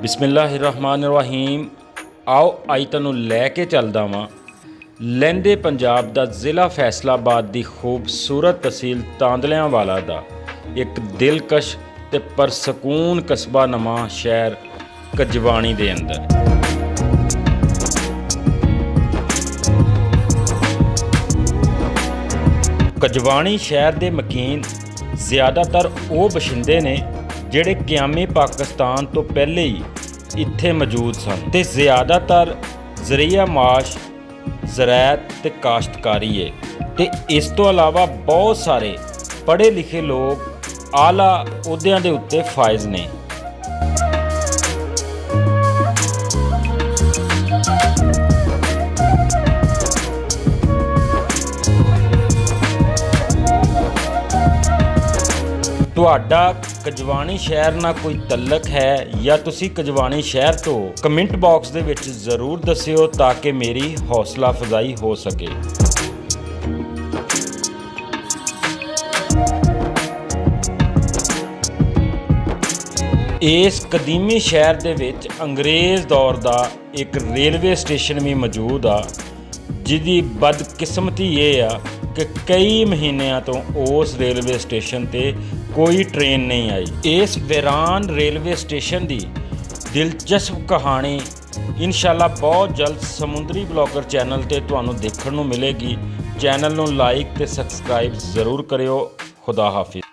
ਬਿਸਮਿਲ੍ਲਾਹਿਰਰਹਿਮਾਨਿਰਰਹੀਮ। आओ आई तैनूं लैके चलदा वां लैंदे पंजाब दा ज़िला फैसलाबाद दी खूबसूरत तहसील तांदलियांवाला दा एक दिलकश ते परसकून कस्बा नमा शहर कजवाणी दे अंदर। कजवाणी शहर दे मकीन ज़्यादातर वो बशिंदे ने जिहड़े क़यामी पाकिस्तान तो पहले ही इत्थे मौजूद सन ते ज़्यादातर ज़रिया माश ज़राअत ते काश्तकारी है ते इस तो अलावा बहुत सारे पढ़े लिखे लोग आला अहुदियां दे उत्ते फायज़ ने। तुहाडा कजवाणी शहर नाल कोई तल्लक है या तुसी कजवाणी शहर तो कमेंट बॉक्स दे विच ज़रूर दस्सिओ ताकि मेरी हौसला अफजाई हो सके। इस कदीमी शहर दे विच अंग्रेज़ दौर दा एक रेलवे स्टेशन भी मौजूद आ जिहदी बदकिस्मती ये आ कि कई महीनों तो उस रेलवे स्टेशन ते कोई ट्रेन नहीं आई। इस वीरान रेलवे स्टेशन की दिलचस्प कहानी इंशाअल्लाह बहुत जल्द समुंदरी ब्लॉगर चैनल ते तुहानूं देखण नूं मिलेगी। चैनल नूं लाइक ते सबसक्राइब ज़रूर करियो। खुदा हाफिज़।